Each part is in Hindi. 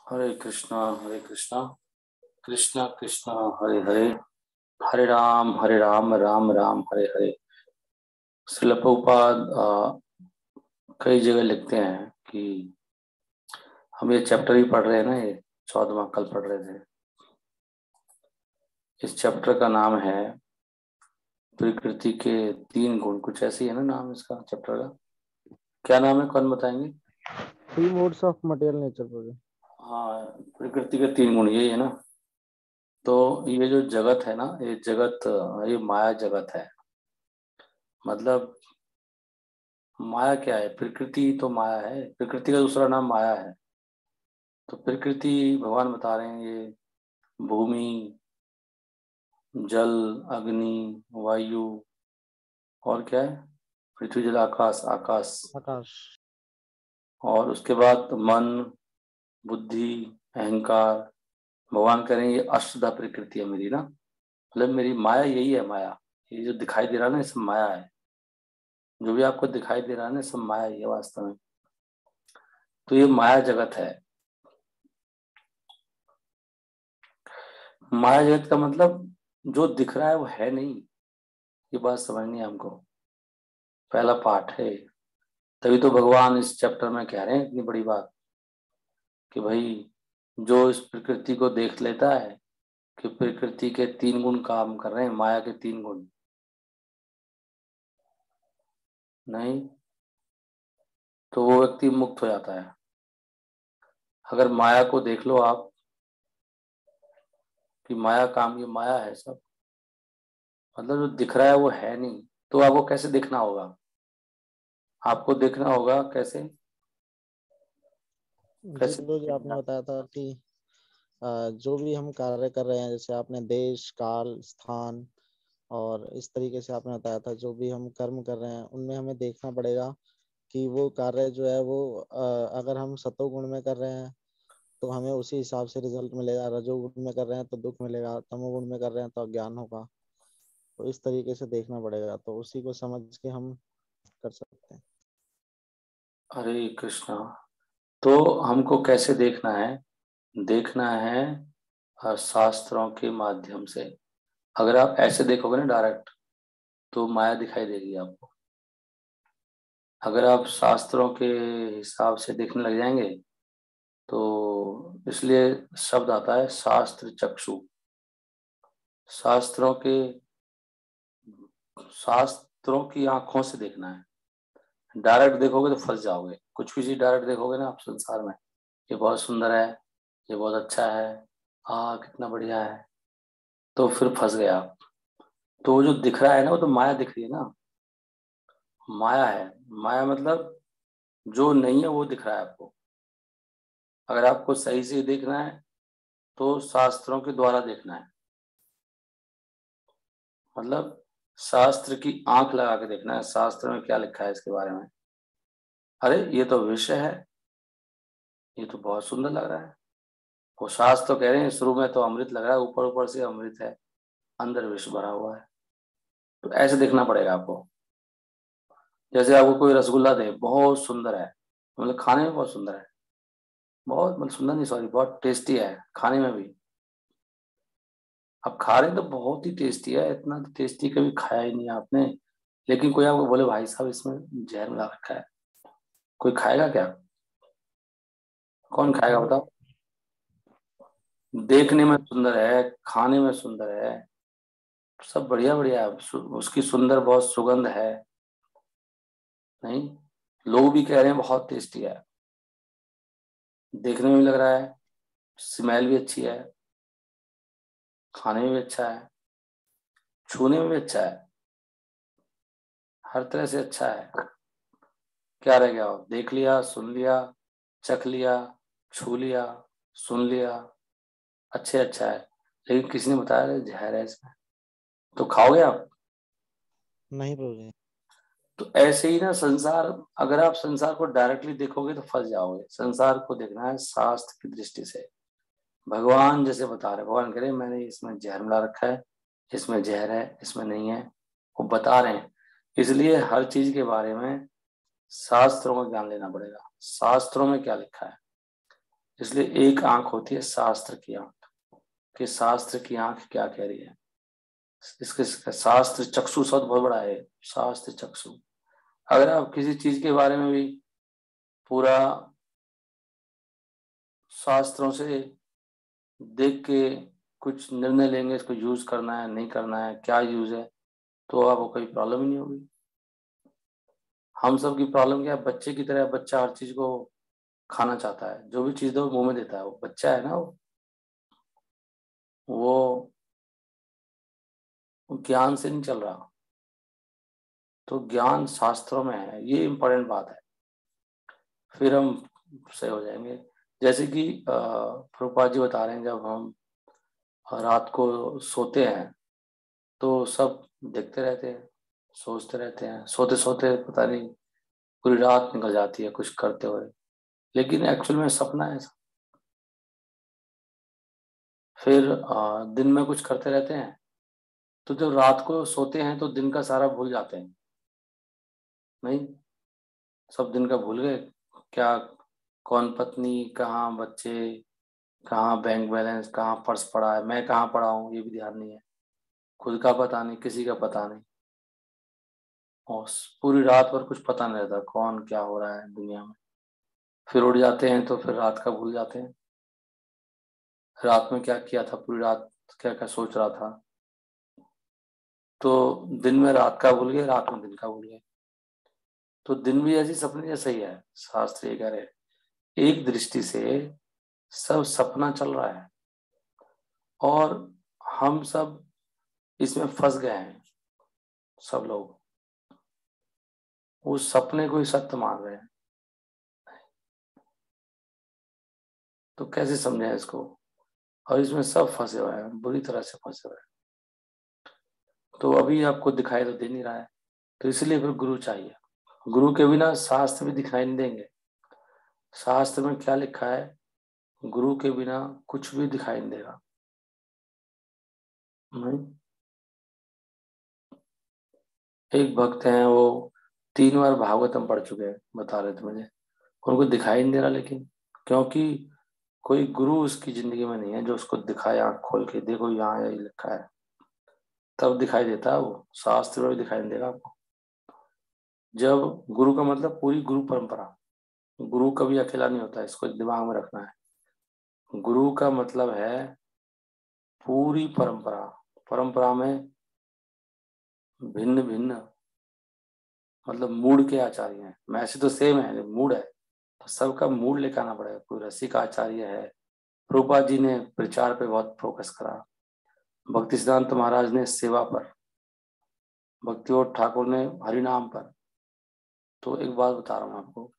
हरे कृष्णा कृष्णा कृष्णा हरे हरे, हरे राम राम राम हरे हरे। श्रील प्रभुपाद कई जगह लिखते हैं कि हम ये चैप्टर ही पढ़ रहे हैं ना, ये 14वां कल पढ़ रहे थे। इस चैप्टर का नाम है प्रकृति के 3 गुण, कुछ ऐसी है ना नाम इसका चैप्टर का। क्या नाम है, कौन बताएंगे? 3 modes of material nature project. हाँ, प्रकृति के 3 गुण यही है ना। तो ये जो जगत है ना, ये जगत, ये माया जगत है। मतलब माया क्या है? प्रकृति तो माया है, प्रकृति का दूसरा नाम माया है। तो प्रकृति भगवान बता रहे हैं, ये भूमि, जल, अग्नि, वायु, और क्या है? पृथ्वी जल आकाश, आकाश। आकाश। और उसके बाद मन, बुद्धि, अहंकार। भगवान कह रहे हैं ये अष्टधा प्रकृति है मेरी ना। मतलब मेरी माया यही है, माया। ये जो दिखाई दे रहा है ना, ये सब माया है। जो भी आपको दिखाई दे रहा है ना, सब माया ही है वास्तव में। तो ये माया जगत है। माया जगत का मतलब जो दिख रहा है वो है नहीं। ये बात समझनी है हमको। पहला पाठ है। तभी तो भगवान इस चैप्टर में कह रहे हैं इतनी बड़ी बात कि भाई जो इस प्रकृति को देख लेता है कि प्रकृति के 3 गुण काम कर रहे हैं, माया के 3 गुण नहीं, तो वो व्यक्ति मुक्त हो जाता है। अगर माया को देख लो आप कि माया काम, ये माया है सब, मतलब जो दिख रहा है वो है नहीं, तो आपको कैसे देखना होगा? आपको देखना होगा कैसे? जी कैसे प्रभु जी, आपने देखना? बताया था कि जो भी हम कार्य कर रहे हैं, जैसे आपने देश काल स्थान और इस तरीके से आपने बताया था, जो भी हम कर्म कर रहे हैं उनमें हमें देखना पड़ेगा कि वो कार्य जो है वो अगर हम सतोगुण में कर रहे हैं तो हमें उसी हिसाब से रिजल्ट मिलेगा, रजोगुण में कर रहे हैं तो दुख मिलेगा, तमोगुण में कर रहे हैं तो अज्ञान होगा। तो इस तरीके से देखना पड़ेगा, तो उसी को समझ के हम कर सकते हैं। हरे कृष्णा। तो हमको कैसे देखना है? देखना है शास्त्रों के माध्यम से। अगर आप ऐसे देखोगे ना डायरेक्ट, तो माया दिखाई देगी आपको। अगर आप शास्त्रों के हिसाब से देखने लग जाएंगे, तो इसलिए शब्द आता है शास्त्र चक्षु। शास्त्रों के, शास्त्रों की आंखों से देखना है। डायरेक्ट देखोगे तो फंस जाओगे। कुछ भी चीज डायरेक्ट देखोगे ना आप संसार में, ये बहुत सुंदर है, ये बहुत अच्छा है, कितना बढ़िया है, तो फिर फंस गया आप। तो वो जो दिख रहा है ना, वो तो माया दिख रही है ना। माया है। माया मतलब जो नहीं है वो दिख रहा है आपको। अगर आपको सही से देखना है तो शास्त्रों के द्वारा देखना है। मतलब शास्त्र की आंख लगा के देखना है, शास्त्र में क्या लिखा है इसके बारे में। अरे ये तो विषय है, ये तो बहुत सुंदर लग रहा है। वो शास्त्र तो कह रहे हैं शुरू में तो अमृत लग रहा है, ऊपर ऊपर से अमृत है, अंदर विष भरा हुआ है। तो ऐसे देखना पड़ेगा आपको। जैसे आपको कोई रसगुल्ला दे, बहुत सुंदर है, मतलब खाने में बहुत सुंदर है, बहुत मतलब सुंदर नहीं, सॉरी, बहुत टेस्टी है खाने में भी। अब खा रहे हैं तो बहुत ही टेस्टी है, इतना टेस्टी कभी खाया ही नहीं आपने। लेकिन कोई आपको बोले भाई साहब इसमें जहर मिला रखा है, कोई खाएगा क्या? कौन खाएगा नहीं। बताओ? देखने में सुंदर है, खाने में सुंदर है, सब बढ़िया बढ़िया है। उसकी सुंदर बहुत सुगंध है, नहीं, लोग भी कह रहे हैं बहुत टेस्टी है, देखने में भी लग रहा है, स्मेल भी अच्छी है, खाने में भी अच्छा है, छूने में भी अच्छा है, हर तरह से अच्छा है। क्या रह गया? देख लिया, सुन लिया, चख लिया, छू लिया, सुन लिया, अच्छे अच्छा है, लेकिन किसी ने बताया जहर है इसमें, तो खाओगे आप? नहीं प्रभु जी। तो ऐसे ही ना संसार, अगर आप संसार को डायरेक्टली देखोगे तो फंस जाओगे। संसार को देखना है शास्त्र की दृष्टि से। भगवान जैसे बता रहे, भगवान कह रहे हैं मैंने इसमें जहर मिला रखा है, इसमें जहर है, इसमें नहीं है, वो बता रहे हैं। इसलिए हर चीज के बारे में शास्त्रों का ज्ञान लेना पड़ेगा। शास्त्रों में क्या लिखा है, इसलिए एक आंख होती है शास्त्र की आंख, कि शास्त्र की आंख क्या कह रही है। इसके शास्त्र चक्षु शब्द बहुत बड़ा है, शास्त्र चक्षु। अगर आप किसी चीज के बारे में भी पूरा शास्त्रों से देख के कुछ निर्णय लेंगे, इसको यूज करना है नहीं करना है, क्या यूज है, तो आपको कोई प्रॉब्लम ही नहीं होगी। हम सब की प्रॉब्लम क्या है, बच्चे की तरह बच्चा हर चीज को खाना चाहता है, जो भी चीज दो मुंह में देता है, वो बच्चा है ना, वो ज्ञान से नहीं चल रहा। तो ज्ञान शास्त्रों में है, ये इम्पोर्टेंट बात है, फिर हम सही हो जाएंगे। जैसे कि प्रभुपाद जी बता रहे हैं, जब हम रात को सोते हैं तो सब देखते रहते हैं, सोचते रहते हैं, सोते सोते पता नहीं पूरी रात निकल जाती है कुछ करते हुए, लेकिन एक्चुअल में सपना है। फिर दिन में कुछ करते रहते हैं, तो जब रात को सोते हैं तो दिन का सारा भूल जाते हैं। नहीं, सब दिन का भूल गए, क्या कौन पत्नी, कहाँ बच्चे, कहाँ बैंक बैलेंस, कहाँ पर्स पड़ा है, मैं कहाँ पड़ा हूँ ये भी ध्यान नहीं है, खुद का पता नहीं, किसी का पता नहीं। और पूरी रात भर कुछ पता नहीं रहता कौन क्या हो रहा है दुनिया में। फिर उठ जाते हैं तो फिर रात का भूल जाते हैं, रात में क्या किया था, पूरी रात क्या क्या सोच रहा था। तो दिन में रात का भूल गए, रात में दिन का भूल गए। तो दिन भी ऐसी सपने जैसा ही है, शास्त्र ये कह रहे हैं। एक दृष्टि से सब सपना चल रहा है और हम सब इसमें फंस गए हैं। सब लोग उस सपने को ही सत्य मान रहे हैं। तो कैसे समझें इसको, और इसमें सब फंसे हुए हैं, बुरी तरह से फंसे हुए हैं। तो अभी आपको दिखाई तो दे नहीं रहा है, तो इसलिए फिर गुरु चाहिए। गुरु के बिना शास्त्र भी दिखाई नहीं देंगे। शास्त्र में क्या लिखा है, गुरु के बिना कुछ भी दिखाई नहीं देगा। नहीं? एक भक्त हैं, वो 3 बार भागवतम पढ़ चुके हैं, बता रहे थे मुझे, उनको दिखाई नहीं दे रहा, लेकिन क्योंकि कोई गुरु उसकी जिंदगी में नहीं है जो उसको दिखाए, आंख खोल के देखो यहाँ यही लिखा है, तब दिखाई देता है। वो शास्त्र में भी दिखाई नहीं देगा आपको। जब गुरु का मतलब पूरी गुरु परंपरा, गुरु कभी अकेला नहीं होता, इसको दिमाग में रखना है। गुरु का मतलब है पूरी परंपरा। परंपरा में भिन्न भिन्न मतलब मूड के आचार्य हैं, वैसे तो सेम है, मूड है तो सबका मूड लेकर आना पड़ेगा। कोई रसिक आचार्य है, प्रभुपाद जी ने प्रचार पे बहुत फोकस करा, भक्ति सिद्धांत महाराज ने सेवा पर, भक्ति और ठाकुर ने हरिनाम पर। तो एक बात बता रहा हूँ आपको,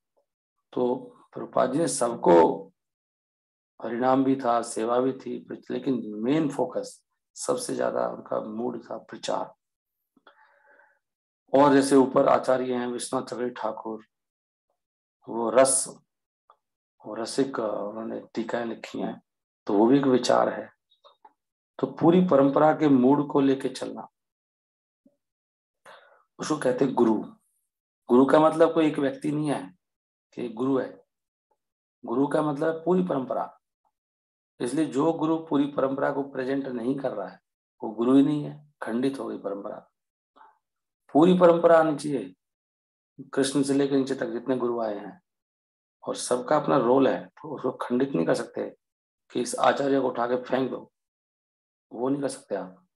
तो प्रभुपाद जी ने सबको, हरिनाम भी था, सेवा भी थी, लेकिन मेन फोकस सबसे ज्यादा उनका मूड था प्रचार। और जैसे ऊपर आचार्य हैं विश्वनाथ चक्रवर्ती ठाकुर, वो रस और रसिक, उन्होंने टीकाएं लिखी हैं, तो वो भी एक विचार है। तो पूरी परंपरा के मूड को लेके चलना, उसको कहते हैं गुरु। गुरु का मतलब कोई एक व्यक्ति नहीं है कि गुरु है, गुरु का मतलब पूरी परंपरा। इसलिए जो गुरु पूरी परंपरा को प्रेजेंट नहीं कर रहा है वो गुरु ही नहीं है, खंडित हो गई परंपरा। पूरी परंपरा आनी चाहिए, कृष्ण से लेकर नीचे तक जितने गुरु आए हैं, और सबका अपना रोल है, तो उसको खंडित नहीं कर सकते कि इस आचार्य को उठा के फेंक दो, वो नहीं कर सकते आप।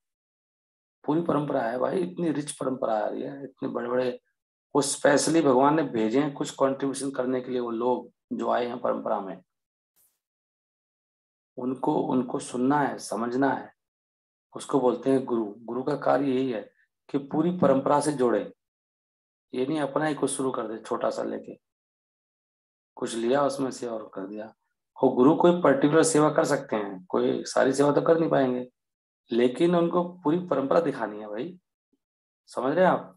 पूरी परंपरा है भाई, इतनी रिच परंपरा आ रही है, इतने बड़े बड़े, वो स्पेशली भगवान ने भेजे हैं कुछ कंट्रीब्यूशन करने के लिए। वो लोग जो आए हैं परंपरा में, उनको उनको सुनना है, समझना है, उसको बोलते हैं गुरु। गुरु का कार्य यही है कि पूरी परंपरा से जोड़े, ये नहीं अपना ही कुछ शुरू कर दे छोटा सा लेके, कुछ लिया उसमें से और कर दिया। और गुरु कोई पर्टिकुलर सेवा कर सकते हैं, कोई सारी सेवा तो कर नहीं पाएंगे, लेकिन उनको पूरी परंपरा दिखानी है भाई, समझ रहे हैं आप।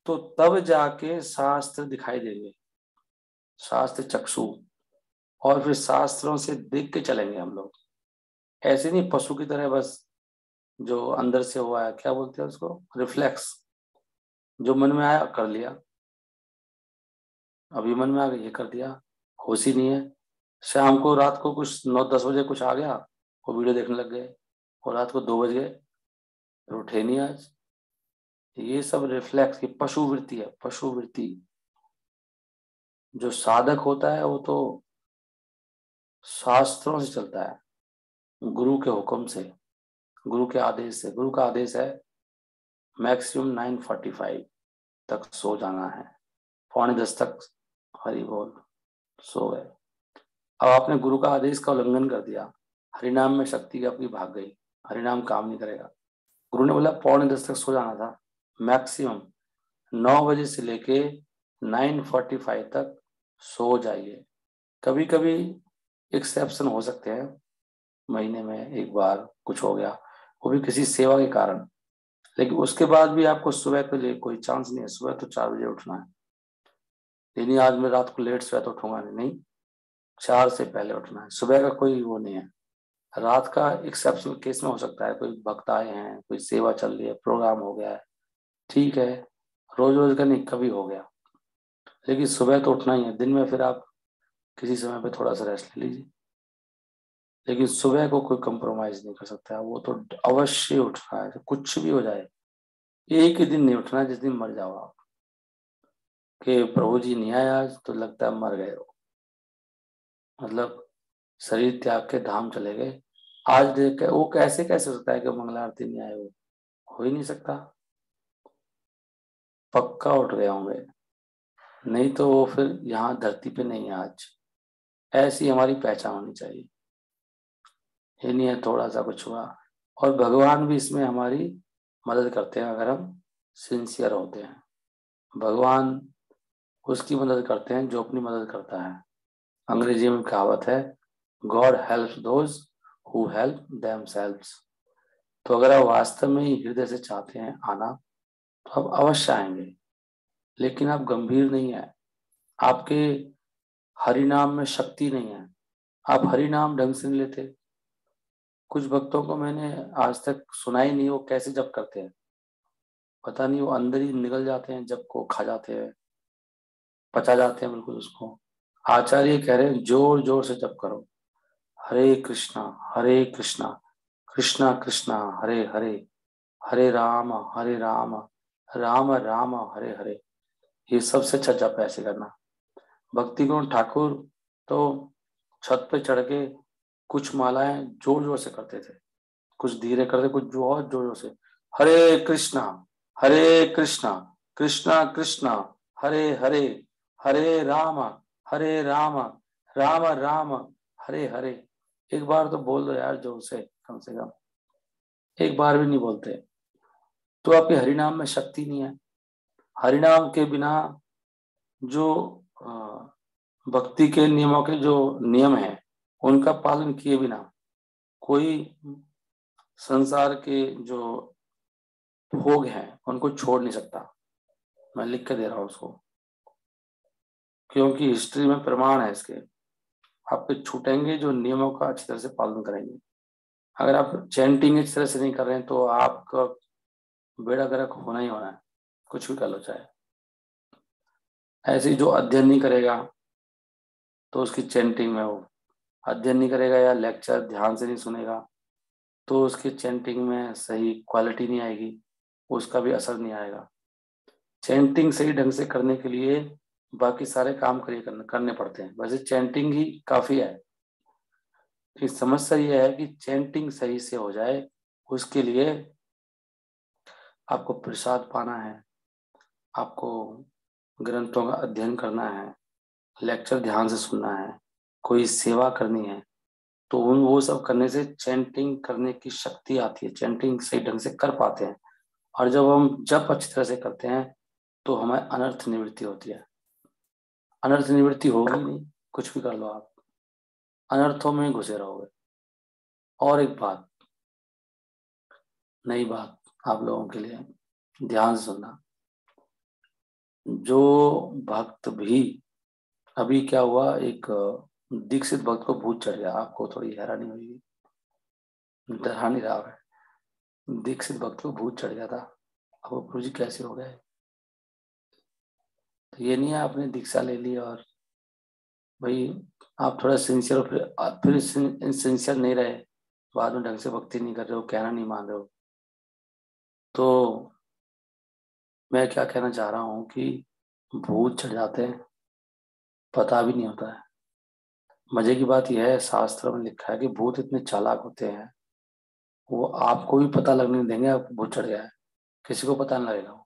तो तब जाके शास्त्र दिखाई देंगे, शास्त्र चक्षु, और फिर शास्त्रों से देख के चलेंगे हम लोग। ऐसे नहीं पशु की तरह बस, जो अंदर से हुआ है, क्या बोलते हैं उसको, रिफ्लेक्स, जो मन में आया कर लिया, अभी मन में आ गया ये कर दिया, होश ही नहीं है। शाम को रात को कुछ 9-10 बजे कुछ आ गया, वो वीडियो देखने लग गए, और रात को 2 बज गए, फिर उठे नहीं आज। ये सब रिफ्लेक्स की पशु वृत्ति है, पशु वृत्ति। जो साधक होता है वो तो शास्त्रों से चलता है, गुरु के हुक्म से, गुरु के आदेश से। गुरु का आदेश है मैक्सिमम 9:45 तक सो जाना है, 9:45 तक हरि बोल सो गए। अब आपने गुरु का आदेश का उल्लंघन कर दिया, हरिनाम में शक्ति आपकी भाग गई, हरिनाम काम नहीं करेगा। गुरु ने बोला 9:45 तक सो जाना था, मैक्सिमम 9 बजे से लेके 9:45 तक सो जाइए। कभी कभी एक्सेप्शन हो सकते हैं, महीने में एक बार कुछ हो गया, वो भी किसी सेवा के कारण, लेकिन उसके बाद भी आपको सुबह के लिए कोई चांस नहीं है। सुबह तो 4 बजे उठना है, लेकिन आज मैं रात को लेट सोया तो उठूंगा नहीं, 4 से पहले उठना है। सुबह का कोई वो नहीं है, रात का एक्सेप्शनल केस में हो सकता है, कोई भक्त आए हैं, कोई सेवा चल रही है, प्रोग्राम हो गया है, ठीक है, रोज रोज का नहीं, कभी हो गया, लेकिन सुबह तो उठना ही है। दिन में फिर आप किसी समय पे थोड़ा सा रेस्ट ले लीजिए, लेकिन सुबह को कोई कंप्रोमाइज नहीं कर सकता, वो तो अवश्य उठना है, कुछ भी हो जाए। एक ही दिन नहीं उठना जिस दिन मर जाओ आप, कि प्रभु जी नहीं आए आज तो लगता है मर गए हो, मतलब शरीर त्याग के धाम चले गए। आज देख के वो कैसे कैसे हो सकता है कि मंगला आरती नहीं आए, वो हो ही नहीं सकता, पक्का उठ गए होंगे, नहीं तो वो फिर यहाँ धरती पे नहीं है आज। ऐसी हमारी पहचान होनी चाहिए। ये नहीं है थोड़ा सा कुछ हुआ, और भगवान भी इसमें हमारी मदद करते हैं अगर हम सिंसियर होते हैं। भगवान उसकी मदद करते हैं जो अपनी मदद करता है। अंग्रेजी में कहावत है, God helps those who help themselves. तो अगर आप वास्तव में ही हृदय से चाहते हैं आना, तो आप अवश्य आएंगे, लेकिन आप गंभीर नहीं है, आपके हरिनाम में शक्ति नहीं है, आप हरिनाम ढंग से नहीं लेते। कुछ भक्तों को मैंने आज तक सुना ही नहीं वो कैसे जप करते हैं, पता नहीं, वो अंदर ही निकल जाते हैं, जप को खा जाते हैं, पचा जाते हैं बिल्कुल उसको। आचार्य कह रहे हैं जोर जोर से जप करो, हरे कृष्णा कृष्णा कृष्णा हरे हरे, हरे राम राम राम हरे हरे। ये सबसे अच्छा जप है, ऐसे करना। भक्ति गुण ठाकुर तो छत पे चढ़ के कुछ मालाएं जोर जोर से करते थे, कुछ धीरे करते, कुछ बहुत जोर जोर से। हरे कृष्णा कृष्णा कृष्णा हरे हरे, हरे राम राम राम हरे हरे। एक बार तो बोल दो यार जोर से, कम से कम एक बार भी नहीं बोलते तो आपके हरिनाम में शक्ति नहीं है। हरिनाम के बिना जो भक्ति के नियमों के जो नियम है उनका पालन किए बिना कोई संसार के जो भोग हैं उनको छोड़ नहीं सकता। मैं लिख के दे रहा हूँ उसको, क्योंकि हिस्ट्री में प्रमाण है इसके। आपके छूटेंगे जो नियमों का अच्छी तरह से पालन करेंगे। अगर आप चैंटिंग इस तरह से नहीं कर रहे हैं तो आपका बेड़ा गर्क होना ही होना है, कुछ भी कर लो चाहे। ऐसे ही जो अध्ययन नहीं करेगा तो उसकी चैंटिंग में, वो अध्ययन नहीं करेगा या लेक्चर ध्यान से नहीं सुनेगा तो उसकी चैंटिंग में सही क्वालिटी नहीं आएगी, उसका भी असर नहीं आएगा। चैंटिंग सही ढंग से करने के लिए बाकी सारे काम करने पड़ते हैं, वैसे चैंटिंग ही काफी है। कि समस्या यह है कि चैंटिंग सही से हो जाए, उसके लिए आपको प्रसाद पाना है, आपको ग्रंथों का अध्ययन करना है, लेक्चर ध्यान से सुनना है, कोई सेवा करनी है, तो वो सब करने से चैंटिंग करने की शक्ति आती है, चैंटिंग सही ढंग से कर पाते हैं। और जब हम जप अच्छी तरह से करते हैं तो हमें अनर्थ निवृत्ति होती है। अनर्थ निवृत्ति होगी नहीं, कुछ भी कर लो आप, अनर्थों में घुसे रहोगे। और एक बात, नई बात आप लोगों के लिए, ध्यान से सुनना। जो भक्त भी, अभी क्या हुआ, एक दीक्षित भक्त को भूत चढ़ गया, आपको थोड़ी हैरानी हुई, डरा नहीं रहा है, दीक्षित भक्त को भूत चढ़ गया था। अब वो प्रभु जी कैसे हो गए, तो ये नहीं है आपने दीक्षा ले ली और भाई आप थोड़ा सिंसियर हो, फिर सिंसियर नहीं रहे, बाद में ढंग से भक्ति नहीं कर रहे हो, कहना नहीं मान रहे हो, तो मैं क्या कहना चाह रहा हूँ कि भूत चढ़ जाते हैं, पता भी नहीं होता है। मजे की बात यह है, शास्त्र में लिखा है कि भूत इतने चालाक होते हैं, वो आपको भी पता लगने नहीं देंगे आपको भूत चढ़ गया है, किसी को पता नहीं लगेगा।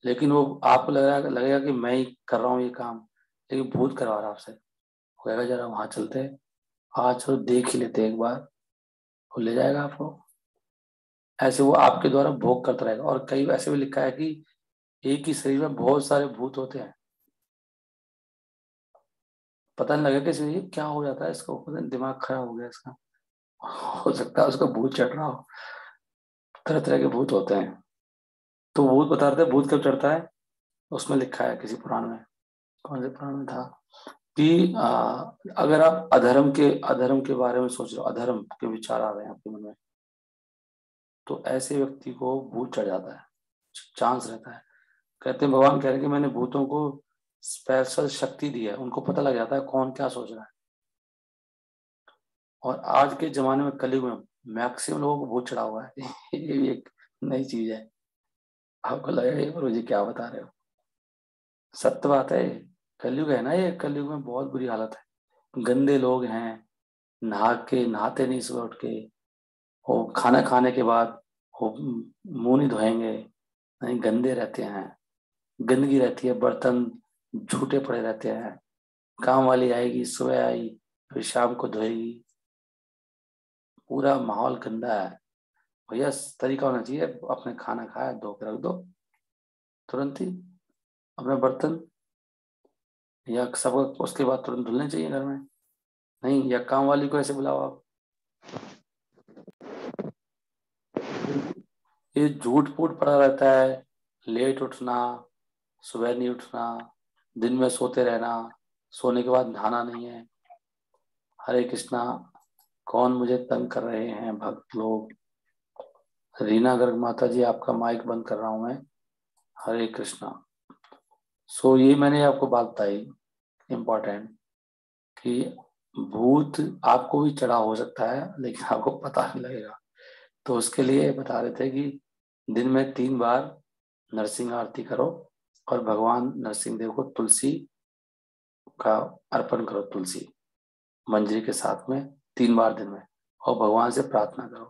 लेकिन वो आपको लगेगा कि मैं ही कर रहा हूँ ये काम, लेकिन भूत करवा रहा है आपसे। वो कहेगा जरा वहां चलते हैं, आज चलो देख ही लेते हैं एक बार, वो ले जाएगा आपको। ऐसे वो आपके द्वारा भोग करता रहेगा। और कई ऐसे भी लिखा है कि एक ही शरीर में बहुत सारे भूत होते हैं, पता नहीं लगेगा किसी, ये क्या हो जाता है इसको, पता नहीं दिमाग खराब हो गया इसका, हो सकता है उसका भूत चढ़ रहा हो। तरह तरह के भूत होते हैं। तो भूत बता रहे थे, भूत कब चढ़ता है, उसमें लिखा है किसी पुराण में, कौन से पुराण में था कि अगर आप अधर्म के बारे में सोच रहे हो, अधर्म के विचार आ रहे हैं आपके मन में, तो ऐसे व्यक्ति को भूत चढ़ जाता है, चांस रहता है। कहते हैं, भगवान कह रहे हैं कि मैंने भूतों को स्पेशल शक्ति दी है, उनको पता लग जाता है कौन क्या सोच रहा है। और आज के जमाने में, कलयुग में, मैक्सिमम लोगों को भूत चढ़ा हुआ है। ये भी एक नई चीज है। आपको लगेगा ये गुरु जी क्या बता रहे हो, सत्य बात है। कलयुग है ना, ये कलयुग में बहुत बुरी हालत है। गंदे लोग हैं, नहाते नहीं सुबह उठ के, वो खाना खाने के बाद वो मुंह नहीं धोएंगे, नहीं, गंदे रहते हैं, गंदगी रहती है, बर्तन झूठे पड़े रहते हैं, काम वाली आएगी, सुबह आई, फिर शाम को धोएगी, पूरा माहौल गंदा है। भैया तरीका होना चाहिए, अपने खाना खाया धो के रख दो तुरंत ही अपने बर्तन, या सब उसके बाद तुरंत धुलने चाहिए घर में, नहीं, या काम वाली को ऐसे बुलाओ आप। ये झूठ फूट पड़ा रहता है, लेट उठना, सुबह नहीं उठना, दिन में सोते रहना, सोने के बाद नहाना नहीं है। हरे कृष्णा, कौन मुझे तंग कर रहे हैं भक्त लोग। रीना गर्ग माता जी, आपका माइक बंद कर रहा हूं मैं। हरे कृष्णा। सो ये मैंने आपको बात बताई इम्पोर्टेंट, कि भूत आपको भी चढ़ा हो सकता है, लेकिन आपको पता नहीं लगेगा। तो उसके लिए बता रहे थे कि दिन में 3 बार नरसिंह आरती करो, और भगवान नरसिंह देव को तुलसी का अर्पण करो, तुलसी मंजरी के साथ में 3 बार दिन में। और भगवान से प्रार्थना करो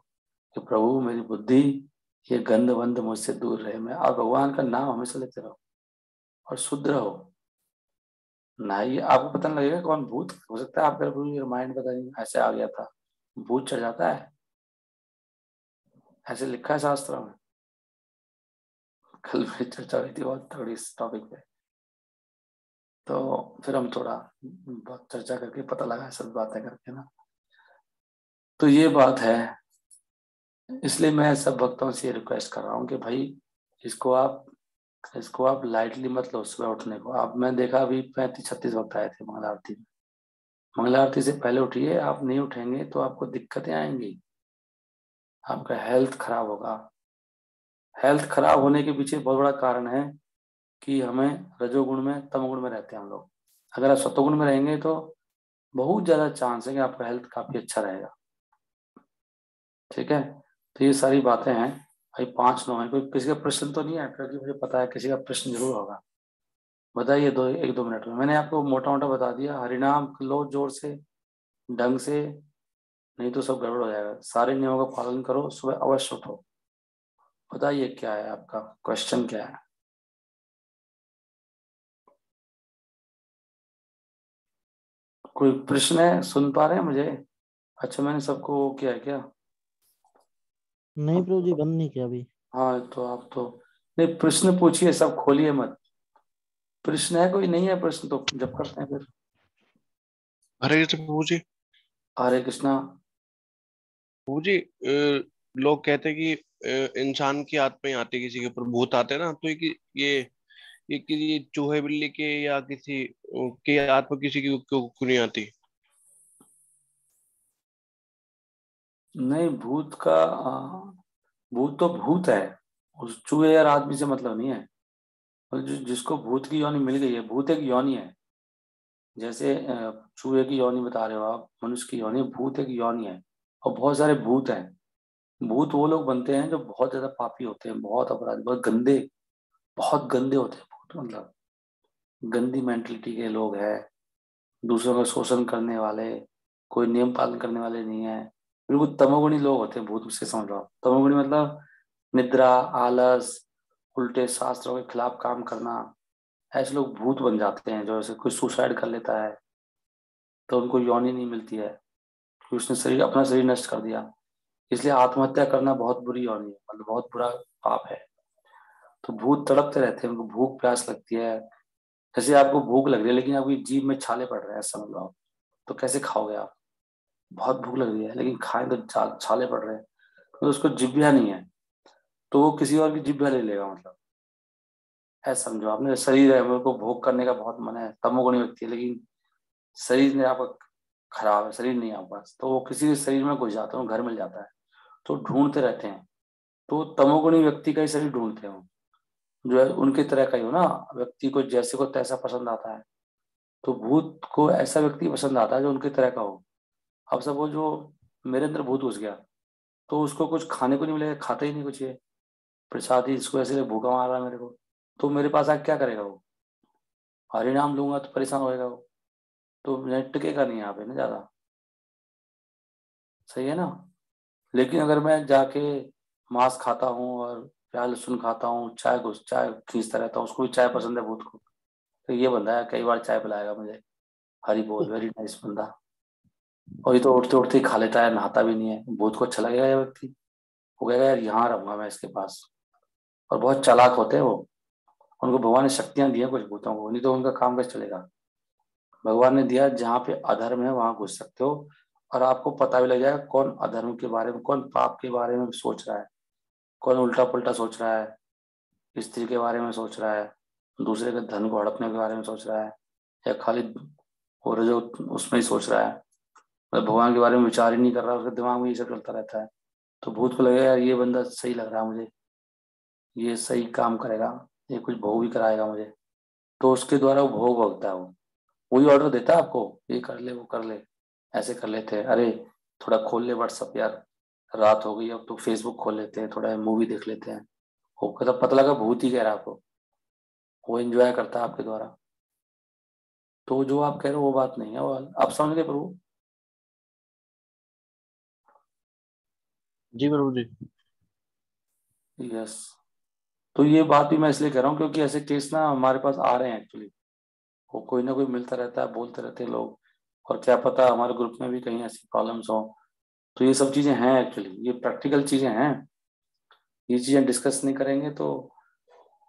कि प्रभु मेरी बुद्धि, ये गंध वंद मुझसे दूर रहे, मैं, और भगवान का नाम हमेशा लेते रहो और शुद्ध रहो। ना ही आपको पता नहीं लगेगा कौन भूत हो सकता है, आपका माइंड पता नहीं ऐसे आ गया था, भूत चढ़ जाता है, ऐसे लिखा है शास्त्रों में। कल भी चर्चा हुई थी बहुत थोड़ी इस टॉपिक पे, तो फिर हम थोड़ा बहुत चर्चा करके पता लगा, सब बातें करके ना। तो ये बात है, इसलिए मैं सब भक्तों से रिक्वेस्ट कर रहा हूँ कि भाई इसको आप इसको आप लाइटली मत लो। सुबह उठने को आप, मैं देखा अभी 35-36 भक्त आए थे मंगला आरती में। मंगला आरती से पहले उठिए, आप नहीं उठेंगे तो आपको दिक्कतें आएंगी, आपका हेल्थ खराब होगा। हेल्थ खराब होने के पीछे बहुत बड़ा कारण है कि हमें रजोगुण में, तमोगुण में रहते हैं हम लोग। अगर आप सतोगुण में रहेंगे तो बहुत ज्यादा चांस है कि आपका हेल्थ काफी अच्छा रहेगा। ठीक है, तो ये सारी बातें हैं भाई। 5-9 है, कोई किसी का प्रश्न तो नहीं है, क्योंकि मुझे पता है किसी का प्रश्न जरूर होगा। बताइए, 1-2 मिनट में मैंने आपको मोटा मोटा बता दिया। हरिनाम लो जोर से, ढंग से, नहीं तो सब गड़बड़ हो जाएगा। सारे नियमों का पालन करो, सुबह अवश्य उठो। बताइए क्या है आपका क्वेश्चन, क्या है? कोई प्रश्न है? सुन पा रहे हैं मुझे? अच्छा, मैंने सबको वो किया है क्या? नहीं अब प्रभु जी, तो, बंद नहीं किया अभी। हाँ तो आप तो, नहीं, प्रश्न पूछिए, सब खोलिए मत। प्रश्न है कोई? नहीं है प्रश्न तो जब करते हैं फिर। हरे कृष्ण प्रभु जी। हरे कृष्णा। प्रभु जी, लोग कहते हैं कि इंसान की आत्मा आती है, किसी के ऊपर भूत आते हैं ना, तो ये किसी चूहे बिल्ली के या किसी की आत्मा किसी की क्यों नहीं आती? नहीं, भूत का भूत तो भूत है, उस चूहे या आदमी से मतलब नहीं है। और जिसको भूत की योनि मिल गई है, भूत एक योनि है, जैसे चूहे की योनि बता रहे हो आप, मनुष्य की योनि, भूत एक योनि है और बहुत सारे भूत हैं। भूत वो लोग बनते हैं जो बहुत ज्यादा पापी होते हैं, बहुत अपराधी, बहुत गंदे होते हैं भूत, मतलब गंदी मेंटलिटी के लोग हैं, दूसरों का शोषण करने वाले, कोई नियम पालन करने वाले नहीं है, बिल्कुल तमोगुणी लोग होते हैं भूत, मुझसे समझ लो आप। तमोगुणी मतलब निद्रा, आलस, उल्टे शास्त्रों के खिलाफ काम करना, ऐसे लोग भूत बन जाते हैं। जो ऐसे कोई सुसाइड कर लेता है तो उनको योनि नहीं मिलती है कि उसने अपना शरीर नष्ट कर दिया, इसलिए आत्महत्या करना बहुत बुरी योनि है, मतलब बहुत बुरा पाप है। तो भूत तड़पते रहते हैं, उनको भूख प्यास लगती है। जैसे आपको भूख लग रही है लेकिन आपकी जीभ में छाले पड़ रहे हैं, समझ लो आप, तो कैसे खाओगे आप? बहुत भूख लग रही है लेकिन खाएं तो छाले पड़ रहे हैं, तो उसको जिभ्या नहीं है, तो वो किसी और की जिभ्या ले लेगा, मतलब ऐसा समझो आपने। शरीर है, मेरे को भोग करने का बहुत मन है, तमोगुणी व्यक्ति है, लेकिन शरीर ने आपका खराब है, शरीर नहीं है आपके पास, तो वो किसी के शरीर में घुस जाता है, वो घर मिल जाता है, तो ढूंढते रहते हैं। तो तमोगुणी व्यक्ति का ही शरीर ढूंढते हैं वो, जो है उनकी तरह का ही हो ना। व्यक्ति को जैसे को तैसा पसंद आता है, तो भूत को ऐसा व्यक्ति पसंद आता है जो उनकी तरह का हो। अब सब वो जो मेरे अंदर भूत घुस गया, तो उसको कुछ खाने को नहीं मिलेगा, खाता ही नहीं कुछ, ये प्रसाद ही इसको ऐसे भूखा मार रहा है मेरे को, तो मेरे पास आके क्या करेगा वो? हरिनाम लूंगा तो परेशान होएगा वो, तो मैं टिकेगा नहीं यहाँ पे ना ज्यादा, सही है ना। लेकिन अगर मैं जाके मांस खाता हूँ और प्याज लहसुन खाता हूँ, चाय खींचता रहता हूँ, उसको भी चाय पसंद है भूत को, तो ये बंदा है, कई बार चाय पिलाएगा मुझे, हरी बोल, वेरी नाइस बंदा। और ये तो उठते उठते ही खा लेता है, नहाता भी नहीं है, भूत को अच्छा लगेगा ये व्यक्ति, वो कहेगा यार यहाँ रहूंगा मैं इसके पास। और बहुत चालाक होते हैं वो, उनको भगवान ने शक्तियां दी हैं कुछ भूतों को, नहीं तो उनका काम कैसे चलेगा। भगवान ने दिया जहाँ पे अधर्म है वहां घुस सकते हो, और आपको पता भी लग जाएगा कौन अधर्म के बारे में, कौन पाप के बारे में सोच रहा है, कौन उल्टा पुल्टा सोच रहा है, स्त्री के बारे में सोच रहा है, दूसरे के धन को हड़पने के बारे में सोच रहा है, या खाली हो रहे जो उसमें ही सोच रहा है, मतलब भगवान के बारे में विचार ही नहीं कर रहा, उसके दिमाग में ये सब चलता रहता है। तो भूत को लगेगा यार ये बंदा सही लग रहा है मुझे, ये सही काम करेगा, ये कुछ भोग भी कराएगा मुझे, तो उसके द्वारा वो भोग भोगता है वो, वही ऑर्डर देता है आपको, ये कर ले वो कर ले, ऐसे कर लेते हैं, अरे थोड़ा खोल ले व्हाट्सअप यार, रात हो गई अब तो फेसबुक खोल लेते हैं, थोड़ा मूवी देख लेते हैं, वो मतलब पता लगा भूत ही कह रहा है आपको, वो एंजॉय करता है आपके द्वारा। तो जो आप कह रहे हो वो बात नहीं है, वो आप समझ गए प्रभु। जी प्रभु जी। यस। तो ये बात भी मैं इसलिए कह रहा हूँ क्योंकि ऐसे केस ना हमारे पास आ रहे हैं एक्चुअली, वो कोई ना कोई मिलता रहता है, बोलते रहते हैं लोग, और क्या पता हमारे ग्रुप में भी कहीं ऐसी प्रॉब्लम्स हो। तो ये सब चीजें हैं एक्चुअली, ये प्रैक्टिकल चीजें हैं, ये चीजें डिस्कस नहीं करेंगे तो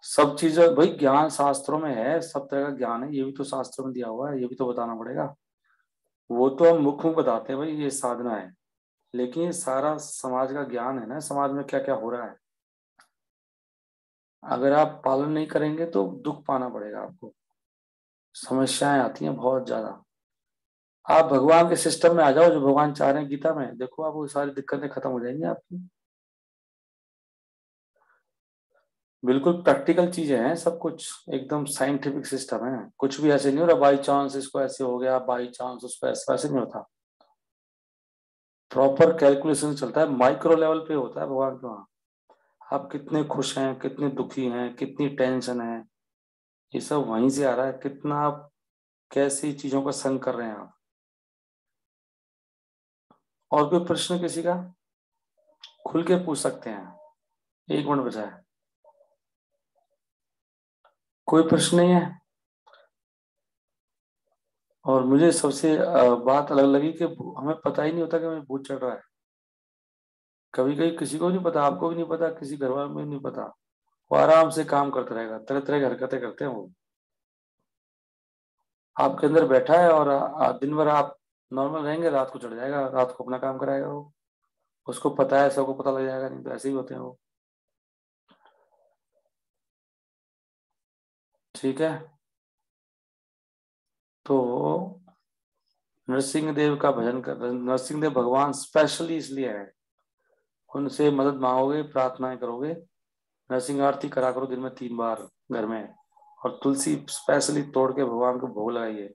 सब चीजें भाई ज्ञान शास्त्रों में है, सब तरह का ज्ञान है, ये भी तो शास्त्रों में दिया हुआ है, ये भी तो बताना पड़ेगा। वो तो हम मुख्य में बताते हैं भाई ये साधना है, लेकिन ये सारा समाज का ज्ञान है ना, समाज में क्या क्या हो रहा है, अगर आप पालन नहीं करेंगे तो दुख पाना पड़ेगा आपको, समस्याएं आती हैं बहुत ज्यादा। आप भगवान के सिस्टम में आ जाओ, जो भगवान चाह रहे हैं गीता में, देखो आप वो सारी दिक्कतें खत्म हो जाएंगी आपकी। बिल्कुल प्रैक्टिकल चीजें हैं सब कुछ, एकदम साइंटिफिक सिस्टम है, कुछ भी ऐसे नहीं हो रहा बाई चांस इसको ऐसे हो गया, बाई चांस उसको ऐसे वैसे नहीं होता, प्रॉपर कैलकुलेशन चलता है, माइक्रो लेवल पे होता है भगवान के वहाँ। आप कितने खुश हैं, कितने दुखी हैं, कितनी टेंशन है, ये सब वहीं से आ रहा है, कितना आप कैसी चीजों का संग कर रहे हैं आप। और कोई प्रश्न किसी का खुल के पूछ सकते हैं, 1 मिनट बचा है, कोई प्रश्न नहीं है। और मुझे सबसे बात अलग लगी कि हमें पता ही नहीं होता कि हमें भूत चढ़ रहा है, कभी कभी किसी को नहीं पता, आपको भी नहीं पता, किसी घर वाले को भी नहीं पता, वो आराम से काम करते रहेगा, तरह तरह की हरकतें करते हैं वो, आपके अंदर बैठा है, और दिन भर आप नॉर्मल रहेंगे, रात को चढ़ जाएगा, रात को अपना काम कराएगा वो, उसको पता है, सबको पता लग जाएगा, नहीं तो ऐसे ही होते हैं वो। ठीक है। तो नरसिंह देव का भजन कर, नरसिंह देव भगवान स्पेशली इसलिए है, उनसे मदद मांगोगे, प्रार्थनाएं करोगे, नरसिंह आरती करा करो दिन में 3 बार घर में, और तुलसी स्पेशली तोड़ के भगवान को भोग लगाइए,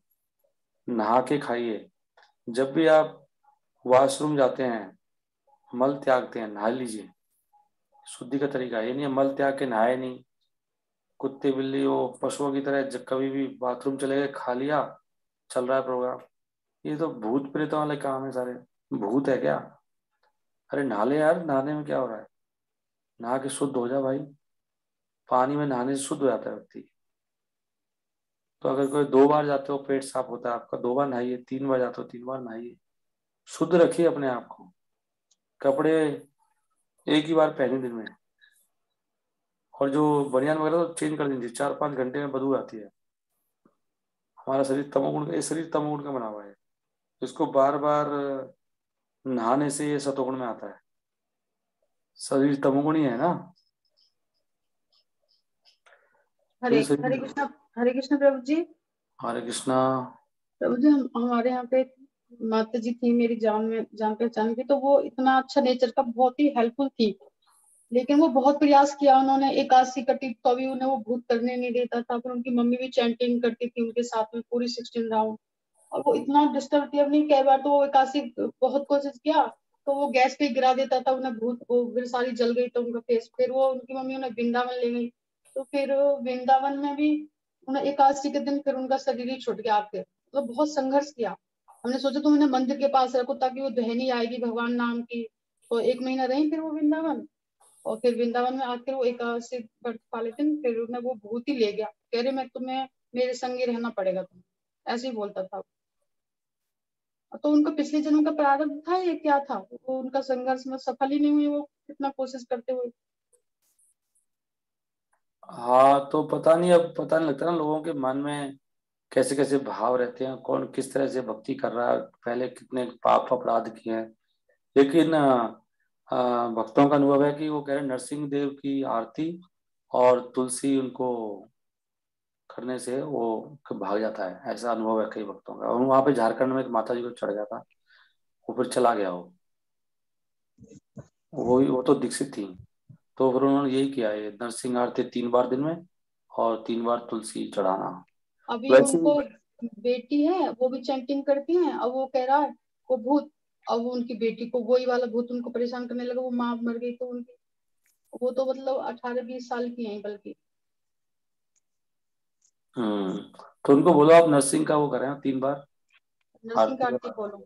नहा के खाइए। जब भी आप वॉशरूम जाते हैं, मल त्यागते हैं, नहा लीजिए। शुद्धि का तरीका ये नहीं है मल त्याग के नहाए नहीं, कुत्ते बिल्ली वो पशुओं की तरह कभी भी बाथरूम चले गए, खा लिया, चल रहा है प्रोग्राम। ये तो भूत प्रेतों वाले काम है सारे। भूत है क्या? अरे नहा ले यार, नहाने में क्या हो रहा है? नहा के शुद्ध हो जा भाई। पानी में नहाने से शुद्ध हो जाता है व्यक्ति। तो अगर कोई 2 बार जाते हो पेट साफ होता है आपका, 2 बार नहाइए। 3 बार जाते हो 3 बार नहाइए। शुद्ध रखिए अपने आप को। कपड़े एक ही बार पहने दिन में। और जो बनियान वगैरह तो चेंज कर दीजिए, 4-5 घंटे में बदबू आती है। हमारा शरीर तमोगुण का, ये शरीर तमोगुण का बना हुआ है। इसको बार बार नहाने से ये सतोगुण में आता है। शरीर तमोगुणी है ना, तो हरे ये हरे शरीर। कृष्णा। हरे कृष्णा प्रभु जी। हरे कृष्णा। प्रभु जी, हमारे यहाँ पे एक माता जी थी, मेरी जान पहचान की। तो वो इतना अच्छा नेचर का, बहुत ही हेल्पफुल थी। लेकिन वो बहुत प्रयास किया उन्होंने, एकादशी कटी तो भी उन्हें वो भूत करने नहीं देता था। फिर उनकी मम्मी भी चैंटिंग करती थी उनके साथ में पूरी 16 राउंड। और वो इतना डिस्टर्ब थी। अपनी कई बार तो वो एकादशी बहुत कोशिश किया, तो वो गैस पे गिरा देता था उन्हें भूत। वो फिर सारी जल गई तो उनका फेस। फिर वो उनकी मम्मी उन्हें वृंदावन ले गई। तो फिर वृंदावन में भी उन्हें एकादशी के दिन फिर उनका शरीर ही छूट गया। फिर तो बहुत संघर्ष किया। हमने सोचा तुम इन्हें मंदिर के पास रखो ताकि वो ध्यानी आएगी भगवान नाम की। तो 1 महीना रही फिर वो वृंदावन। और फिर वृंदावन में आकर वो एकादशी व्रत पा लेते हैं। फिर उन्हें वो भूत ही ले गया, कह रहे मैं तुम्हें, मेरे संग ही रहना पड़ेगा तुम, ऐसे ही बोलता था। तो उनका पिछले जन्म का प्रारब्ध था ये क्या था? वो उनका संघर्ष में सफल ही नहीं हुई, वो कितना कोशिश करते हुए। हाँ तो पता नहीं, अब पता नहीं लगता ना लोगों के मन में कैसे कैसे भाव रहते हैं, कौन किस तरह से भक्ति कर रहा है, पहले कितने पाप अपराध किए हैं। लेकिन भक्तों का अनुभव है कि वो कह रहे हैं नरसिंह देव की आरती और तुलसी उनको करने से वो भाग जाता है। ऐसा अनुभव है कई भक्तों का। और वहां पे झारखंड में एक माता जी को चढ़ गया था, वो फिर चला गया। वो तो दीक्षित थी। तो फिर उन्होंने यही किया है, नरसिंह आरती 3 बार दिन में और 3 बार तुलसी चढ़ाना। अभी वैसे उनको बेटी है, वो भी चैंटिंग करती है। अब वो कह रहा है वो भूत, अब वो उनकी बेटी को वही वाला भूत उनको परेशान करने लगा। वो माँ मर गई तो उनकी, वो तो मतलब 18-20 साल की है बल्कि। तो उनको बोलो आप नरसिंह का वो करें 3 बार नरसिंह आरती कार्तिक का। बोलो।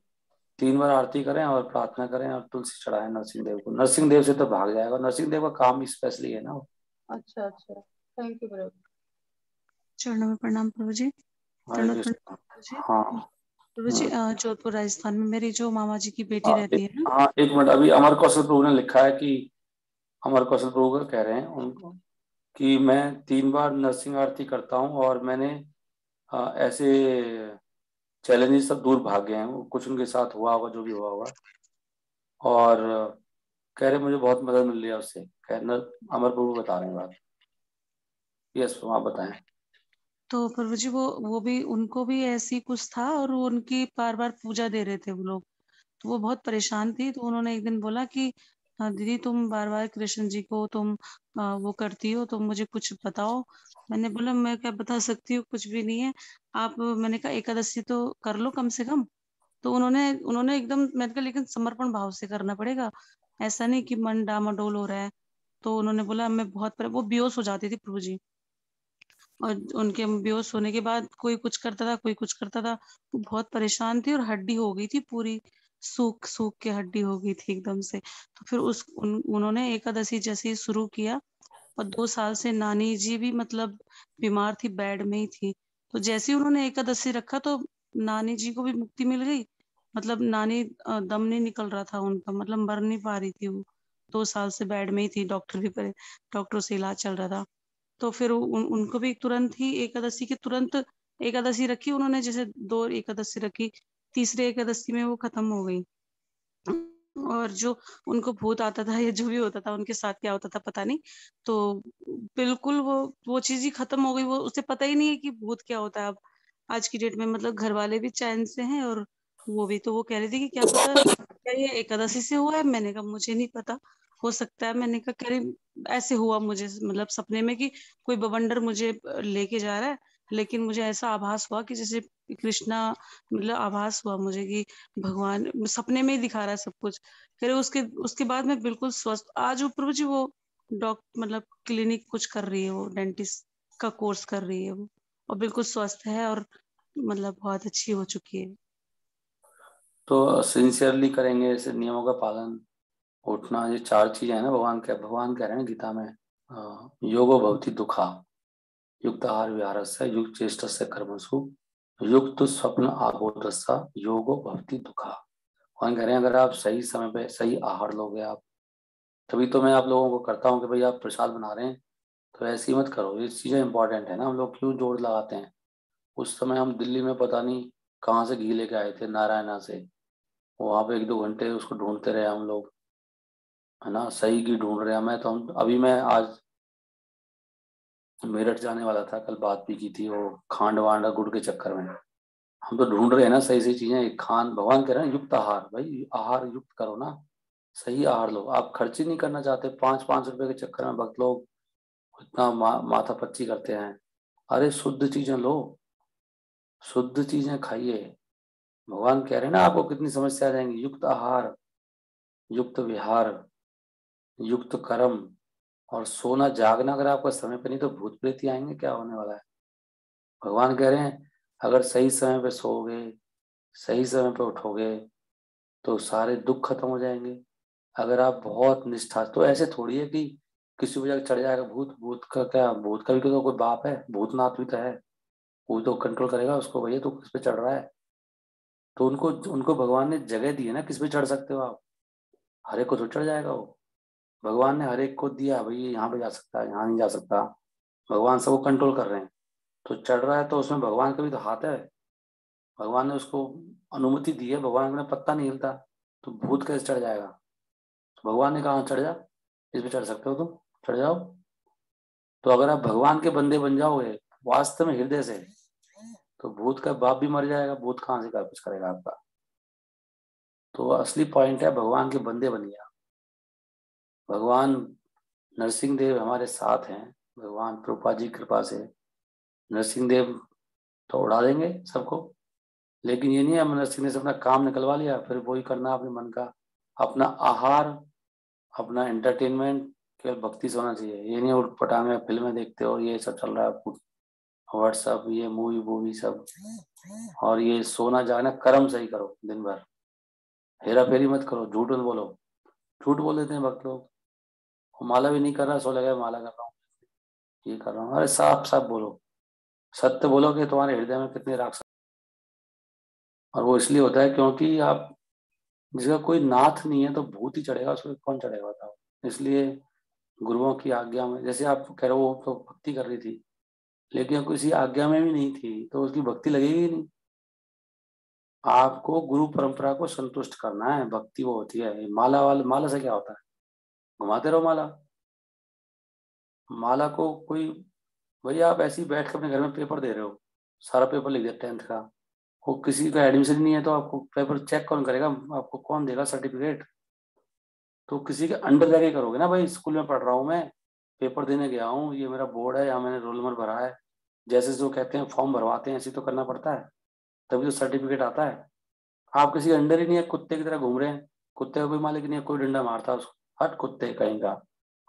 3 बार आरती करें और प्रार्थना करें और तुलसी चढ़ाएं नरसिंह देव को। नरसिंह देव से तो भाग जाएगा। नरसिंह देव का काम स्पेशली है ना। अच्छा अच्छा, थैंक यू प्रभु। चरणों में प्रणाम प्रभु जी। हरे दंडवत प्रणाम कृष्ण। प्रभु जी। हाँ। प्रभु जी, जोधपुर राजस्थान में मेरी जो मामा जी की बेटी हाँ रहती है ना। हाँ, 1 मिनट। अभी अमर कौशल प्रभु ने लिखा है कि, अमर कौशल प्रभु का कह रहे हैं उनको कि मैं 3 बार नरसिंह आरती करता हूँ और मैंने ऐसे चैलेंजेस सब दूर भाग गए हैं। वो कुछ उनके साथ हुआ होगा जो भी हुआ होगा। और कह रहे मुझे बहुत मदद मिल रही है उससे। कह रहे अमर प्रभु बता रहे हैं बात। यस आप बताएं। तो प्रभु जी वो भी, उनको भी ऐसी कुछ था और वो उनकी बार बार पूजा दे रहे थे वो लोग। तो वो बहुत परेशान थी। तो उन्होंने एक दिन बोला कि हाँ दीदी, तुम बार बार कृष्ण जी को तुम वो करती हो, तुम मुझे कुछ बताओ। मैंने बोला मैं क्या बता सकती हूँ, कुछ भी नहीं है। आप, मैंने कहा एकादशी तो कर लो कम से कम। तो उन्होंने उन्होंने एकदम, मैंने कहा लेकिन समर्पण भाव से करना पड़ेगा, ऐसा नहीं कि मन डामाडोल हो रहा है। तो उन्होंने बोला मैं बहुत वो बेहोश हो जाती थी प्रभु जी। और उनके बेहोश होने के बाद कोई कुछ करता था, कोई कुछ करता था। वो बहुत परेशान थी और हड्डी हो गई थी पूरी, सूख सूख के हड्डी हो गई थी एकदम से। तो फिर उन्होंने एकादशी जैसे ही शुरू किया। और 2 साल से नानी जी भी मतलब बीमार थी, बेड में ही थी। तो जैसे ही उन्होंने एकादशी रखा तो नानी जी को भी मुक्ति मिल गई। मतलब नानी दम नहीं निकल रहा था उनका, मतलब मर नहीं पा रही थी वो। 2 साल से बेड में ही थी, डॉक्टर से इलाज चल रहा था। तो फिर उनको भी तुरंत ही एकादशी के तुरंत एकादशी रखी उन्होंने। जैसे 2 एकादशी रखी, तीसरे एकादशी में वो खत्म हो गई। और जो उनको भूत आता था या जो भी होता था उनके साथ क्या होता था पता नहीं। तो बिल्कुल वो चीज ही खत्म हो गई। वो उसे पता ही नहीं है कि भूत क्या होता है अब आज की डेट में। मतलब घर वाले भी चैन से हैं और वो भी। तो वो कह रही थी कि क्या पता क्या ये एकादशी से हुआ है। मैंने कहा मुझे नहीं पता, हो सकता है। मैंने कहा कह रही ऐसे हुआ मुझे, मतलब सपने में कि कोई बवंडर मुझे लेके जा रहा है, लेकिन मुझे ऐसा आभास हुआ कि जैसे कृष्णा, मतलब आभास हुआ मुझे कि भगवान सपने में ही दिखा रहा है सब कुछ। फिर उसके उसके बाद मैं बिल्कुल स्वस्थ। आज वो प्रभु जी वो मतलब क्लिनिक कुछ कर रही है, वो डेंटिस्ट का कोर्स कर रही है वो, और बिल्कुल स्वस्थ है और मतलब बहुत अच्छी हो चुकी है। तो सिंसियरली करेंगे ऐसे नियमों का पालन, उठना, ये 4 चीजें हैं ना। भगवान कह रहे हैं गीता में, योगो भवति दुखा, युक्त आहार विहारस्य, युक्त चेष्टस्य कर्मसु, युक्त स्वप्न आबोधस्य, योगो भवति दुखा। भगवान कह रहे हैं अगर आप सही समय पे सही आहार लोगे आप, तभी तो मैं आप लोगों को करता हूँ कि भाई आप प्रसाद बना रहे हैं तो ऐसी मत करो। ये चीजें इंपॉर्टेंट है ना। हम लोग क्यों जोर लगाते हैं। उस समय हम दिल्ली में पता नहीं कहाँ से घी लेके आए थे, नारायणा से, वहां पे 1-2 घंटे उसको ढूंढते रहे हम लोग, है ना। सही घी ढूंढ रहे हैं। मैं तो हम अभी मैं आज मेरठ जाने वाला था, कल बात भी की थी, वो खांड वांड गुड़ के चक्कर में हम तो ढूंढ रहे हैं ना सही सही चीजें। खान भगवान कह रहे हैं युक्त आहार, भाई आहार युक्त करो ना, सही आहार लो। आप खर्च ही नहीं करना चाहते, 5-5 रुपए के चक्कर में भक्त लोग इतना माथा पच्ची करते हैं। अरे शुद्ध चीजें लो, शुद्ध चीजें खाइए। भगवान कह रहे हैं ना आपको कितनी समस्या आ जाएंगी। युक्त आहार, युक्त विहार, युक्त कर्म, और सोना जागना अगर आपका समय पे नहीं तो भूत प्रेत ही आएंगे, क्या होने वाला है। भगवान कह रहे हैं अगर सही समय पे सोओगे, सही समय पे उठोगे तो सारे दुख खत्म हो जाएंगे। अगर आप बहुत निष्ठा, तो ऐसे थोड़ी है कि किसी को जाकर चढ़ जाएगा भूत। भूत का क्या, भूत का भी तो कोई बाप है, भूतनाथ भी तो है, वो तो कंट्रोल करेगा उसको। भैया तो किस पे चढ़ रहा है। तो उनको उनको भगवान ने जगह दी है ना, किस पे चढ़ सकते हो आप। हर एक को तो चढ़ जाएगा वो। भगवान ने हर एक को दिया, भाई यहाँ पे जा सकता है, यहाँ नहीं जा सकता। भगवान सबको कंट्रोल कर रहे हैं, तो चढ़ रहा है तो उसमें भगवान का भी तो हाथ है। भगवान ने उसको अनुमति दी है, भगवान का पत्ता नहीं हिलता, तो भूत कैसे चढ़ जाएगा। तो भगवान ने कहा चढ़ जा, इस पे चढ़ सकते हो तुम, चढ़ जाओ। तो अगर आप भगवान के बंदे बन जाओगे वास्तव में हृदय से, तो भूत का बाप भी मर जाएगा, भूत कहाँ से कुछ करेगा आपका। तो असली पॉइंट है भगवान के बंदे बनिए आप। भगवान नरसिंह देव हमारे साथ हैं, भगवान प्रभुपाद जी की कृपा से। नरसिंह देव तो उड़ा देंगे सबको, लेकिन ये नहीं है हम नरसिंह देव से अपना काम निकलवा लिया फिर वही करना अपने मन का। अपना आहार, अपना एंटरटेनमेंट केवल भक्ति से होना चाहिए। ये नहीं उठ पटांग फिल्में देखते हो, ये सब चल रहा है, व्हाट्सअप, ये मूवी वूवी सब। और ये सोना जागना, कर्म सही करो दिन भर, हेरा फेरी मत करो, झूठ मत बोलो। झूठ बोल देते हैं भक्त लोग, वो माला भी नहीं कर रहा, सो लगा माला कर रहा हूँ, ये कर रहा हूँ। अरे साफ साफ बोलो, सत्य बोलो कि तुम्हारे हृदय में कितने राक्षस। और वो इसलिए होता है क्योंकि आप, जिसका कोई नाथ नहीं है तो भूत ही चढ़ेगा, उसको कौन चढ़ेगा बताओ। इसलिए गुरुओं की आज्ञा में, जैसे आप कह रहे हो वो तो भक्ति कर रही थी, लेकिन किसी आज्ञा में भी नहीं थी तो उसकी भक्ति लगेगी ही नहीं। आपको गुरु परंपरा को संतुष्ट करना है, भक्ति वो होती है। माला वाला, माला से क्या होता है, घुमाते रहो माला। माला को कोई, भैया आप ऐसे ही बैठ के अपने घर में पेपर दे रहे हो, सारा पेपर लिख दिया 10th का, वो किसी का एडमिशन नहीं है तो आपको पेपर चेक कौन करेगा, आपको कौन देगा सर्टिफिकेट। तो किसी के अंडर जाके करोगे ना, भाई स्कूल में पढ़ रहा हूँ मैं, पेपर देने गया हूँ, ये मेरा बोर्ड है, यहाँ मैंने रोल नंबर भरा है, जैसे जो कहते हैं फॉर्म भरवाते हैं ऐसे तो करना पड़ता है, तभी तो सर्टिफिकेट आता है। आप किसी अंडर ही नहीं है, कुत्ते की तरह घूम रहे हैं, कुत्ते का कोई मालिक नहीं है, कोई डंडा मारता उसको, हट कुत्ते कहीं का,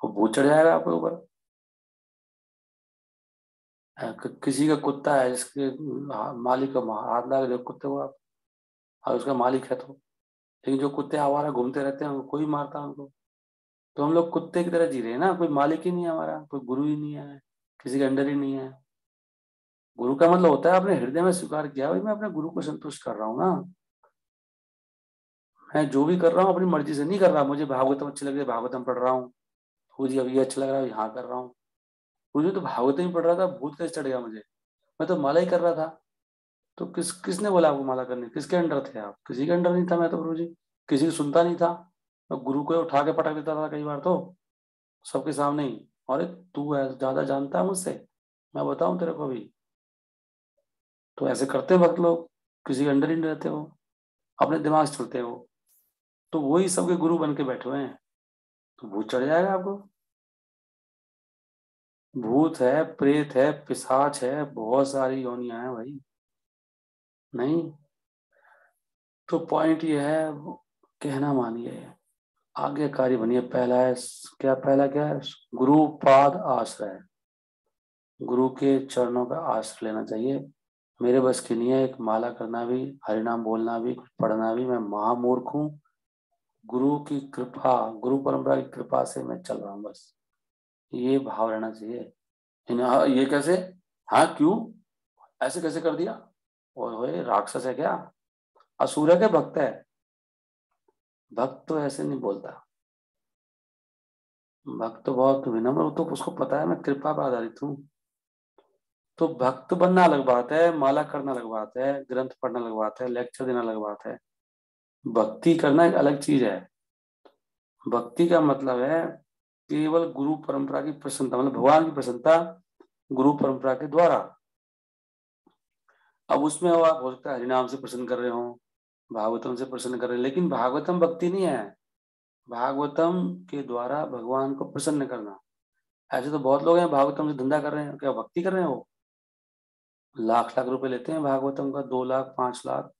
वो भूत चढ़ जाएगा आपके ऊपर। किसी का कुत्ता है जिसके मालिक का हाथ लगा दो कुत्ते को आप, और उसका मालिक है तो। लेकिन जो कुत्ते आवारा घूमते रहते हैं उनको कोई मारता है उनको। तो हम लोग कुत्ते की तरह जी रहे हैं ना, कोई मालिक ही नहीं है हमारा, कोई गुरु ही नहीं है, किसी के अंडर ही नहीं है। गुरु का मतलब होता है आपने हृदय में स्वीकार किया, भाई मैं अपने गुरु को संतुष्ट कर रहा हूँ ना, मैं जो भी कर रहा हूँ अपनी मर्जी से नहीं कर रहा। मुझे भागवतम अच्छी लग रही है, भागवतम पढ़ रहा हूँ। मुझे अब ये अच्छा लग रहा है, यहाँ कर रहा हूँ। मुझे तो भागवतम ही पढ़ रहा था, भूत कैसे चढ़ गया मुझे, मैं तो माला ही कर रहा था। तो किसने बोला आपको माला करनी, किसके अंडर थे आप, किसी के अंडर नहीं था मैं तो गुरु जी, किसी की सुनता नहीं था। मैं गुरु को उठा के पटक देता था कई बार तो, सबके सामने ही। अरे तू है ज्यादा जानता है मुझसे, मैं बताऊं तेरे को भी। तो ऐसे करते हैं भक्त लोग, किसी के अंडर ही नहीं रहते हो, अपने दिमाग से चलते हो। तो वही सबके गुरु बन के बैठे हुए हैं, तो भूत चढ़ जाएगा आपको। भूत है, प्रेत है, पिशाच है, बहुत सारी योनियां हैं भाई। नहीं तो पॉइंट ये है, कहना मानिए, आज्ञाकारी बनिए। पहला है क्या? पहला क्या है? गुरु पाद आश्रय, गुरु के चरणों का आश्रय लेना चाहिए। मेरे बस की नहीं है एक माला करना भी, हरिनाम बोलना भी, कुछ पढ़ना भी। मैं महामूर्ख हूँ। गुरु की कृपा, गुरु परंपरा की कृपा से मैं चल रहा हूँ, बस ये भाव रहना चाहिए। ये कैसे? हाँ क्यों ऐसे कैसे कर दिया? ओए राक्षस है क्या? असुर है क्या? भक्त है? भक्त तो ऐसे नहीं बोलता। भक्त तो बहुत विनम्र, तो उसको पता है मैं कृपा पर आधारित हूँ। तो भक्त बनना अलग बात है, माला करना अलग बात है, ग्रंथ पढ़ना अलग बात है, लेक्चर देना अलग बात है। भक्ति करना एक अलग चीज है। भक्ति का मतलब है केवल गुरु परंपरा की प्रसन्नता, मतलब भगवान की प्रसन्नता गुरु परंपरा के द्वारा। अब उसमें वो आप हो सकता है हरिनाम से प्रसन्न कर रहे हो, भागवतम से प्रसन्न कर रहे हो, लेकिन भागवतम भक्ति नहीं है। भागवतम के द्वारा भगवान को प्रसन्न करना। ऐसे तो बहुत लोग हैं भागवतम से धंधा कर रहे हैं, क्या भक्ति कर रहे हैं? वो लाख लाख रुपए लेते हैं भागवतम का, 2 लाख 5 लाख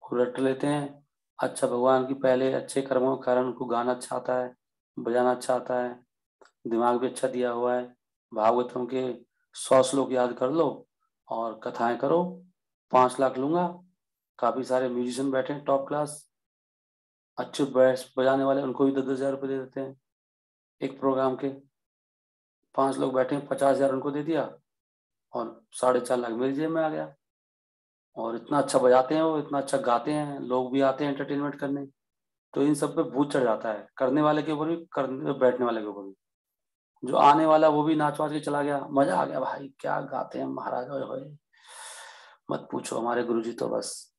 रट लेते हैं। अच्छा भगवान की पहले अच्छे कर्मों के कारण उनको गाना अच्छा आता है, बजाना अच्छा आता है, दिमाग भी अच्छा दिया हुआ है। भागवतम के 100 श्लोक याद कर लो और कथाएं करो, 5 लाख लूंगा। काफी सारे म्यूजिशियन बैठे हैं टॉप क्लास, अच्छे बैस बजाने वाले, उनको भी 10-10 हजार रुपये दे देते हैं एक प्रोग्राम के। 5 लोग बैठे हैं, 50 हजार उनको दे दिया और 4.5 लाख मेरी जेब में आ गया। और इतना अच्छा बजाते हैं वो, इतना अच्छा गाते हैं, लोग भी आते हैं एंटरटेनमेंट करने। तो इन सब पे भूत चढ़ जाता है, करने वाले के ऊपर भी, करने बैठने वाले के ऊपर भी। जो आने वाला वो भी नाच वाच के चला गया, मजा आ गया भाई, क्या गाते हैं महाराज, ओए होए मत पूछो हमारे गुरुजी तो बस।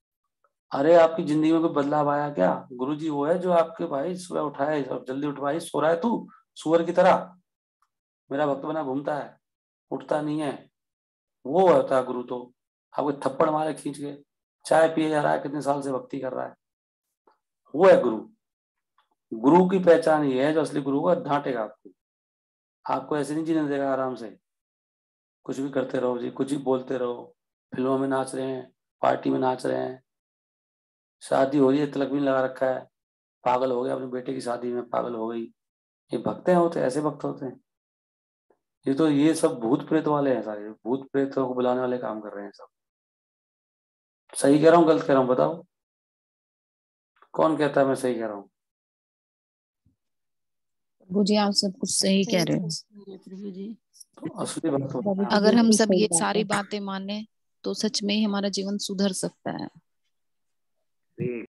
अरे आपकी जिंदगी में कोई बदलाव आया क्या? गुरुजी वो है जो आपके भाई सुबह उठाए और जल्दी उठ, भाई सो रहा है तू सुअर की तरह, मेरा भक्त बना घूमता है, उठता नहीं है, वो होता है गुरु। तो आपको थप्पड़ मारे खींच के, चाय पिए जा रहा है, कितने साल से भक्ति कर रहा है, वो है गुरु। गुरु की पहचान ये है, जो असली गुरु का डांटेगा आपको, आपको ऐसे नहीं जीने देगा आराम से। कुछ भी करते रहो जी, कुछ भी बोलते रहो, फिल्मों में नाच रहे हैं, पार्टी में नाच रहे हैं, शादी हो रही है तिलक भी नहीं लगा रखा है, पागल हो गया अपने बेटे की शादी में, पागल हो गई। ये भक्त हैं, होते ऐसे भक्त होते हैं। ये तो ये सब भूत प्रेत वाले हैं, सारे भूत प्रेतों को बुलाने वाले काम कर रहे हैं सब। सही कह रहा हूँ गलत कह रहा हूँ बताओ? कौन कहता है मैं सही कह रहा हूँ? प्रभु जी आप सब कुछ सही कह रहे हो। प्रभु जी। तो असली भक्त होता है। अगर हम सब ये सारी बातें माने तो सच में ही हमारा जीवन सुधर सकता है।